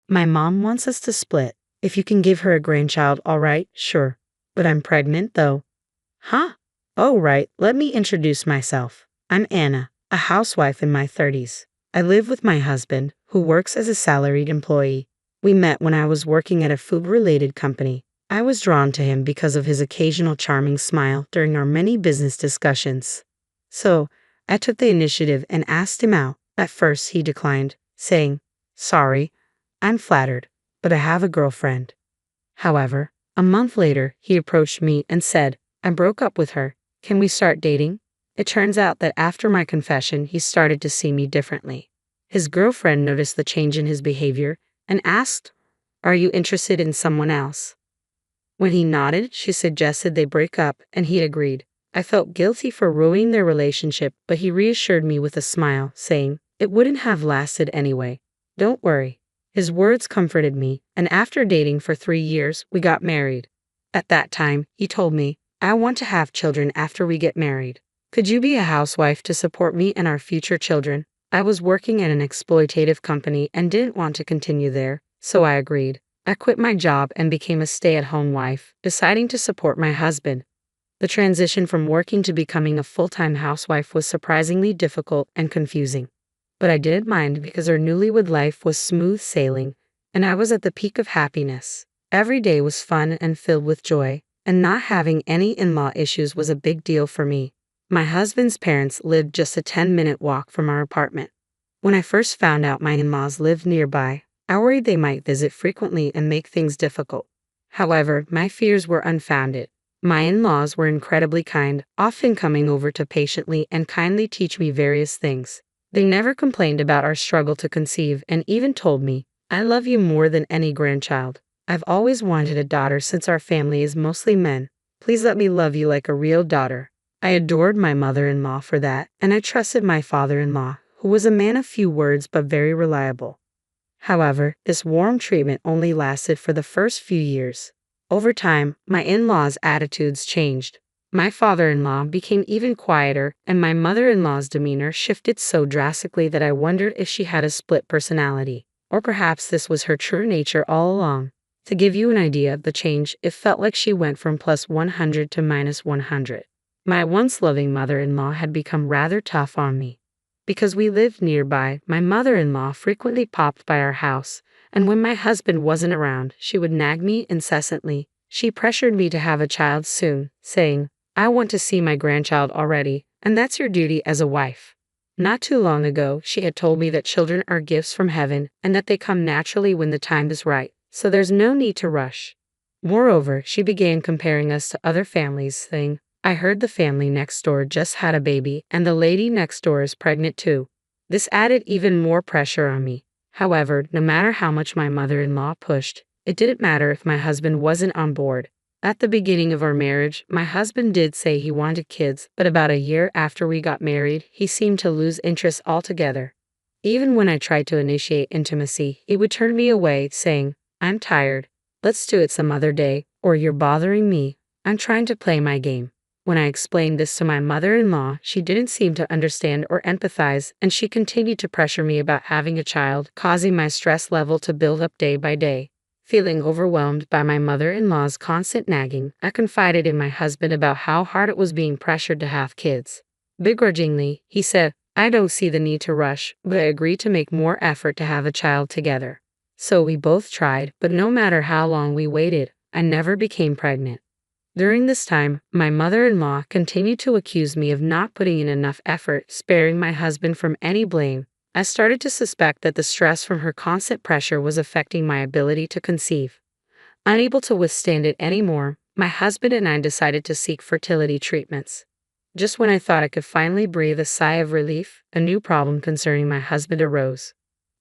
My mom wants us to split. If you can give her a grandchild, all right, sure. But I'm pregnant, though. Huh? Oh, right, let me introduce myself. I'm Anna, a housewife in my 30s. I live with my husband, who works as a salaried employee. We met when I was working at a food-related company. I was drawn to him because of his occasional charming smile during our many business discussions. So, I took the initiative and asked him out. At first, he declined, saying, "Sorry, I'm flattered, but I have a girlfriend." However, a month later, he approached me and said, "I broke up with her. Can we start dating?" It turns out that after my confession, he started to see me differently. His girlfriend noticed the change in his behavior and asked, "Are you interested in someone else?" When he nodded, she suggested they break up, and he agreed. I felt guilty for ruining their relationship, but he reassured me with a smile, saying, "It wouldn't have lasted anyway. Don't worry." His words comforted me, and after dating for 3 years, we got married. At that time, he told me, "I want to have children after we get married. Could you be a housewife to support me and our future children?" I was working at an exploitative company and didn't want to continue there, so I agreed. I quit my job and became a stay-at-home wife, deciding to support my husband. The transition from working to becoming a full-time housewife was surprisingly difficult and confusing. But I didn't mind because our newlywed life was smooth sailing, and I was at the peak of happiness. Every day was fun and filled with joy, and not having any in-law issues was a big deal for me. My husband's parents lived just a 10-minute walk from our apartment. When I first found out my in-laws lived nearby, I worried they might visit frequently and make things difficult. However, my fears were unfounded. My in-laws were incredibly kind, often coming over to patiently and kindly teach me various things. They never complained about our struggle to conceive and even told me, "I love you more than any grandchild. I've always wanted a daughter since our family is mostly men. Please let me love you like a real daughter." I adored my mother-in-law for that, and I trusted my father-in-law, who was a man of few words but very reliable. However, this warm treatment only lasted for the first few years. Over time, my in-laws' attitudes changed. My father-in-law became even quieter, and my mother-in-law's demeanor shifted so drastically that I wondered if she had a split personality, or perhaps this was her true nature all along. To give you an idea of the change, it felt like she went from +100 to -100. My once loving mother-in-law had become rather tough on me. Because we lived nearby, my mother-in-law frequently popped by our house, and when my husband wasn't around, she would nag me incessantly. She pressured me to have a child soon, saying, "I want to see my grandchild already, and that's your duty as a wife." Not too long ago, she had told me that children are gifts from heaven and that they come naturally when the time is right, so there's no need to rush. Moreover, she began comparing us to other families, saying, "I heard the family next door just had a baby, and the lady next door is pregnant too." This added even more pressure on me. However, no matter how much my mother-in-law pushed, it didn't matter if my husband wasn't on board. At the beginning of our marriage, my husband did say he wanted kids, but about a year after we got married, he seemed to lose interest altogether. Even when I tried to initiate intimacy, he would turn me away, saying, "I'm tired. Let's do it some other day," or "You're bothering me. I'm trying to play my game." When I explained this to my mother-in-law, she didn't seem to understand or empathize, and she continued to pressure me about having a child, causing my stress level to build up day by day. Feeling overwhelmed by my mother-in-law's constant nagging, I confided in my husband about how hard it was being pressured to have kids. Begrudgingly, he said, "I don't see the need to rush," but I agreed to make more effort to have a child together. So we both tried, but no matter how long we waited, I never became pregnant. During this time, my mother-in-law continued to accuse me of not putting in enough effort, sparing my husband from any blame. I started to suspect that the stress from her constant pressure was affecting my ability to conceive. Unable to withstand it anymore, my husband and I decided to seek fertility treatments. Just when I thought I could finally breathe a sigh of relief, a new problem concerning my husband arose.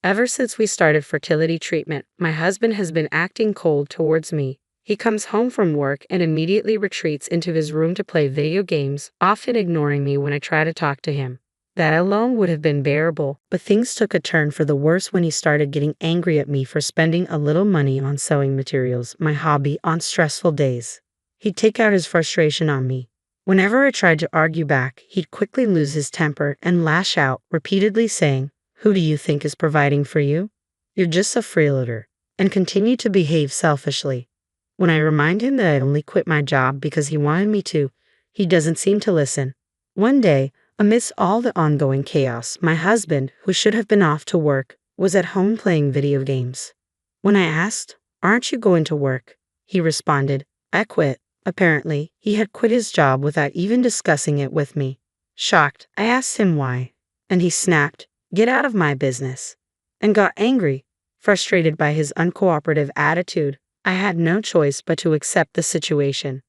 Ever since we started fertility treatment, my husband has been acting cold towards me. He comes home from work and immediately retreats into his room to play video games, often ignoring me when I try to talk to him. That alone would have been bearable, but things took a turn for the worse when he started getting angry at me for spending a little money on sewing materials, my hobby, on stressful days. He'd take out his frustration on me. Whenever I tried to argue back, he'd quickly lose his temper and lash out, repeatedly saying, "Who do you think is providing for you? You're just a freeloader." and continued to behave selfishly. When I remind him that I only quit my job because he wanted me to, he doesn't seem to listen. One day, amidst all the ongoing chaos, my husband, who should have been off to work, was at home playing video games. When I asked, "Aren't you going to work?" he responded, "I quit." Apparently, he had quit his job without even discussing it with me. Shocked, I asked him why, and he snapped, "Get out of my business," and got angry. Frustrated by his uncooperative attitude, I had no choice but to accept the situation.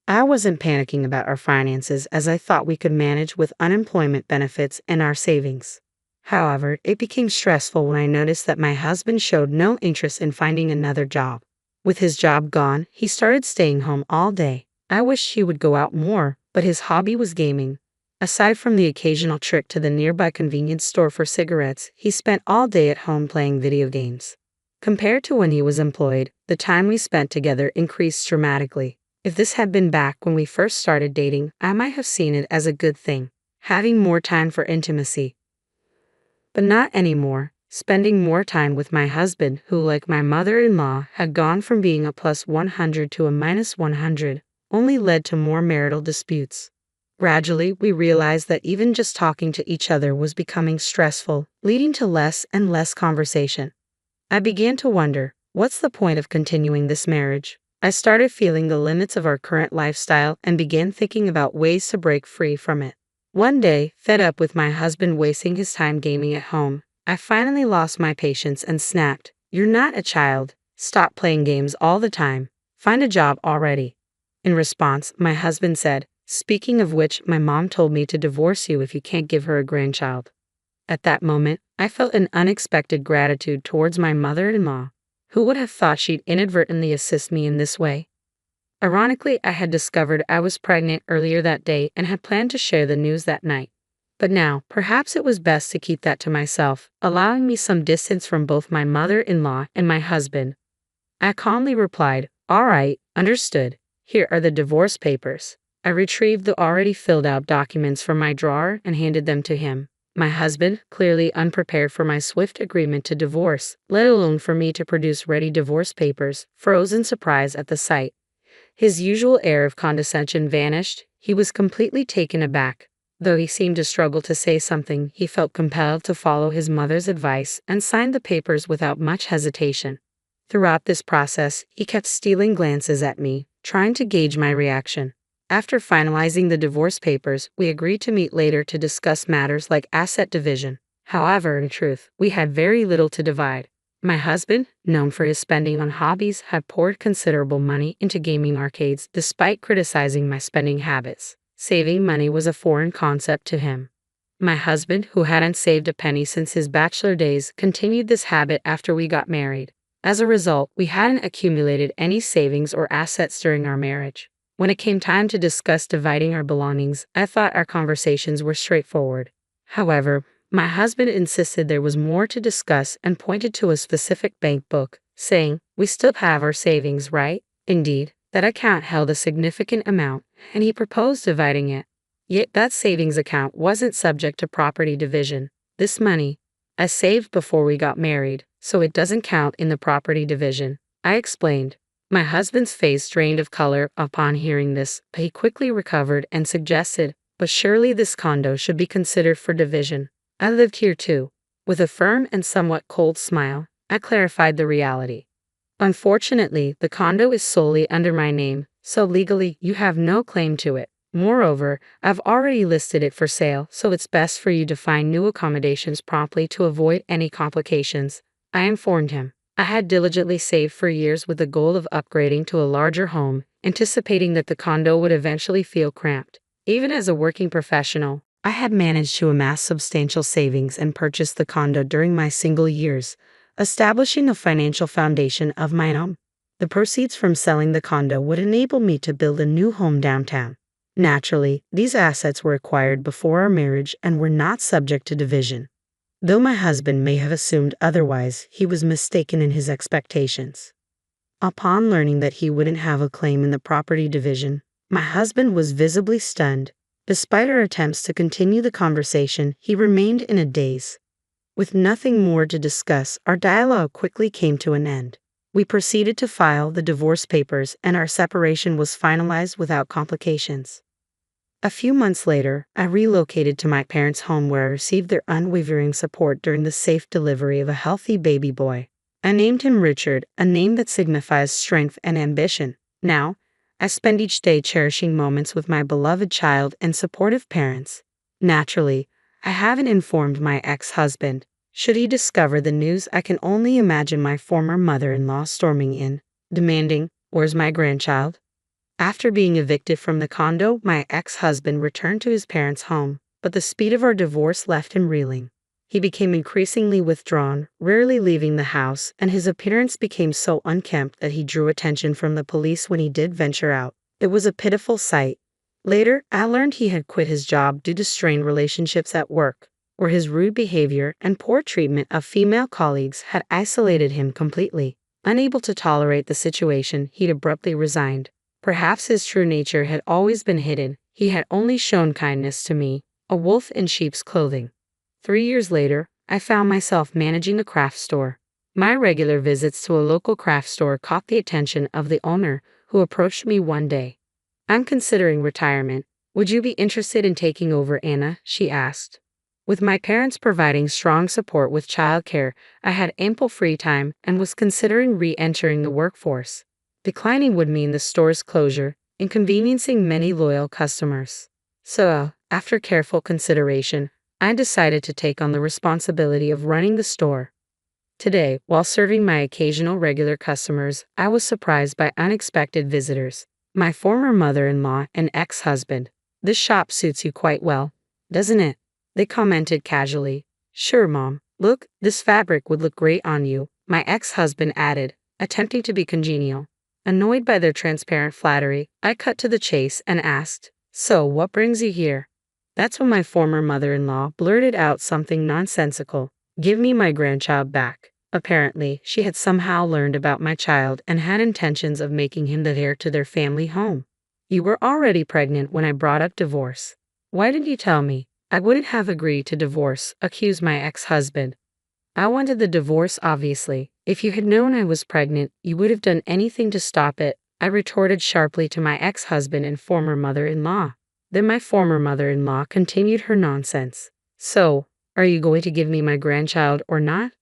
I wasn't panicking about our finances as I thought we could manage with unemployment benefits and our savings. However, it became stressful when I noticed that my husband showed no interest in finding another job. With his job gone, he started staying home all day. I wished he would go out more, but his hobby was gaming. Aside from the occasional trip to the nearby convenience store for cigarettes, he spent all day at home playing video games. Compared to when he was employed, the time we spent together increased dramatically. If this had been back when we first started dating, I might have seen it as a good thing, having more time for intimacy. But not anymore. Spending more time with my husband, who, like my mother-in-law, had gone from being a +100 to a -100, only led to more marital disputes. Gradually, we realized that even just talking to each other was becoming stressful, leading to less and less conversation. I began to wonder, what's the point of continuing this marriage? I started feeling the limits of our current lifestyle and began thinking about ways to break free from it. One day, fed up with my husband wasting his time gaming at home, I finally lost my patience and snapped, "You're not a child. Stop playing games all the time. Find a job already." In response, my husband said, "Speaking of which, my mom told me to divorce you if you can't give her a grandchild." At that moment, I felt an unexpected gratitude towards my mother-in-law. Who would have thought she'd inadvertently assist me in this way? Ironically, I had discovered I was pregnant earlier that day and had planned to share the news that night. But now, perhaps it was best to keep that to myself, allowing me some distance from both my mother-in-law and my husband. I calmly replied, "All right, understood. Here are the divorce papers." I retrieved the already filled out documents from my drawer and handed them to him. My husband, clearly unprepared for my swift agreement to divorce, let alone for me to produce ready divorce papers, froze in surprise at the sight. His usual air of condescension vanished. He was completely taken aback. Though he seemed to struggle to say something, he felt compelled to follow his mother's advice and signed the papers without much hesitation. Throughout this process, he kept stealing glances at me, trying to gauge my reaction. After finalizing the divorce papers, we agreed to meet later to discuss matters like asset division. However, in truth, we had very little to divide. My husband, known for his spending on hobbies, had poured considerable money into gaming arcades despite criticizing my spending habits. Saving money was a foreign concept to him. My husband, who hadn't saved a penny since his bachelor days, continued this habit after we got married. As a result, we hadn't accumulated any savings or assets during our marriage. When it came time to discuss dividing our belongings, I thought our conversations were straightforward. However, my husband insisted there was more to discuss and pointed to a specific bank book, saying, "We still have our savings, right?" Indeed, that account held a significant amount, and he proposed dividing it. Yet that savings account wasn't subject to property division. This money, I saved before we got married, so it doesn't count in the property division, I explained. My husband's face drained of color upon hearing this, but he quickly recovered and suggested, "But surely this condo should be considered for division. I lived here too." With a firm and somewhat cold smile, I clarified the reality. "Unfortunately, the condo is solely under my name, so legally you have no claim to it. Moreover, I've already listed it for sale, so it's best for you to find new accommodations promptly to avoid any complications," I informed him. I had diligently saved for years with the goal of upgrading to a larger home, anticipating that the condo would eventually feel cramped. Even as a working professional, I had managed to amass substantial savings and purchase the condo during my single years, establishing a financial foundation of my own. The proceeds from selling the condo would enable me to build a new home downtown. Naturally, these assets were acquired before our marriage and were not subject to division. Though my husband may have assumed otherwise, he was mistaken in his expectations. Upon learning that he wouldn't have a claim in the property division, my husband was visibly stunned. Despite our attempts to continue the conversation, he remained in a daze. With nothing more to discuss, our dialogue quickly came to an end. We proceeded to file the divorce papers, and our separation was finalized without complications. A few months later, I relocated to my parents' home where I received their unwavering support during the safe delivery of a healthy baby boy. I named him Richard, a name that signifies strength and ambition. Now, I spend each day cherishing moments with my beloved child and supportive parents. Naturally, I haven't informed my ex-husband. Should he discover the news, I can only imagine my former mother-in-law storming in, demanding, "Where's my grandchild?" After being evicted from the condo, my ex-husband returned to his parents' home, but the speed of our divorce left him reeling. He became increasingly withdrawn, rarely leaving the house, and his appearance became so unkempt that he drew attention from the police when he did venture out. It was a pitiful sight. Later, I learned he had quit his job due to strained relationships at work, where his rude behavior and poor treatment of female colleagues had isolated him completely. Unable to tolerate the situation, he'd abruptly resigned. Perhaps his true nature had always been hidden. He had only shown kindness to me, a wolf in sheep's clothing. 3 years later, I found myself managing a craft store. My regular visits to a local craft store caught the attention of the owner, who approached me one day. "I'm considering retirement. Would you be interested in taking over, Anna?" she asked. With my parents providing strong support with childcare, I had ample free time and was considering re-entering the workforce. Declining would mean the store's closure, inconveniencing many loyal customers. So, after careful consideration, I decided to take on the responsibility of running the store. Today, while serving my occasional regular customers, I was surprised by unexpected visitors. My former mother-in-law and ex-husband. "This shop suits you quite well, doesn't it?" they commented casually. "Sure, Mom. Look, this fabric would look great on you," my ex-husband added, attempting to be congenial. Annoyed by their transparent flattery, I cut to the chase and asked, "So, what brings you here?" That's when my former mother-in-law blurted out something nonsensical. "Give me my grandchild back." Apparently, she had somehow learned about my child and had intentions of making him the heir to their family home. "You were already pregnant when I brought up divorce. Why didn't you tell me?" "I wouldn't have agreed to divorce," accused my ex-husband. "I wanted the divorce, obviously. If you had known I was pregnant, you would have done anything to stop it," I retorted sharply to my ex-husband and former mother-in-law. Then my former mother-in-law continued her nonsense. "So, are you going to give me my grandchild or not?"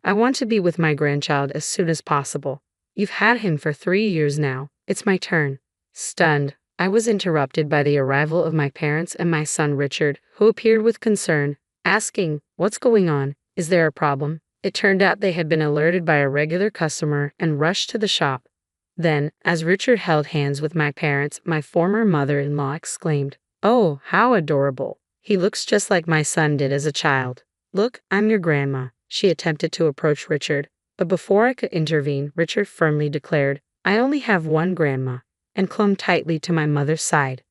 "I want to be with my grandchild as soon as possible. You've had him for 3 years now. It's my turn." Stunned, I was interrupted by the arrival of my parents and my son Richard, who appeared with concern, asking, "What's going on? Is there a problem?" It turned out they had been alerted by a regular customer and rushed to the shop. Then, as Richard held hands with my parents, my former mother-in-law exclaimed, "Oh, how adorable. He looks just like my son did as a child. Look, I'm your grandma." She attempted to approach Richard, but before I could intervene, Richard firmly declared, "I only have one grandma," and clung tightly to my mother's side.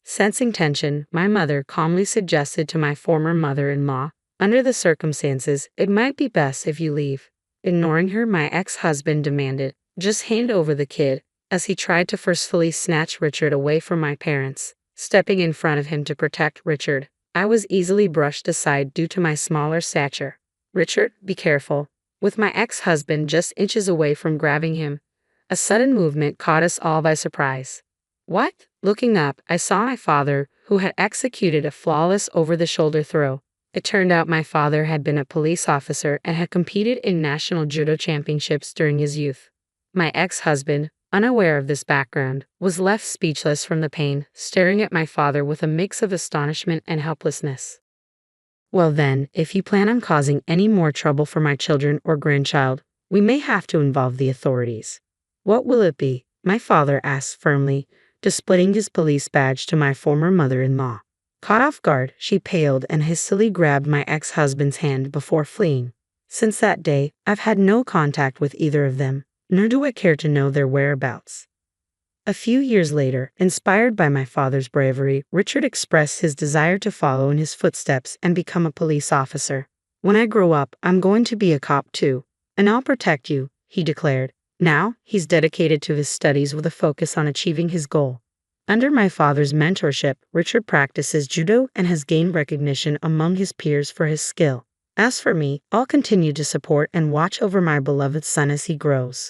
Sensing tension, my mother calmly suggested to my former mother-in-law, "Under the circumstances, it might be best if you leave." Ignoring her, my ex-husband demanded, "Just hand over the kid," as he tried to forcefully snatch Richard away from my parents. Stepping in front of him to protect Richard, I was easily brushed aside due to my smaller stature. "Richard, be careful." With my ex-husband just inches away from grabbing him, a sudden movement caught us all by surprise. "What?" Looking up, I saw my father, who had executed a flawless over-the-shoulder throw. It turned out my father had been a police officer and had competed in national judo championships during his youth. My ex-husband, unaware of this background, was left speechless from the pain, staring at my father with a mix of astonishment and helplessness. "Well then, if you plan on causing any more trouble for my children or grandchild, we may have to involve the authorities." "What will it be?" my father asked firmly, displaying his police badge to my former mother-in-law. Caught off guard, she paled and hastily grabbed my ex-husband's hand before fleeing. Since that day, I've had no contact with either of them, nor do I care to know their whereabouts. A few years later, inspired by my father's bravery, Richard expressed his desire to follow in his footsteps and become a police officer. "When I grow up, I'm going to be a cop too, and I'll protect you," he declared. Now, he's dedicated to his studies with a focus on achieving his goal. Under my father's mentorship, Richard practices judo and has gained recognition among his peers for his skill. As for me, I'll continue to support and watch over my beloved son as he grows.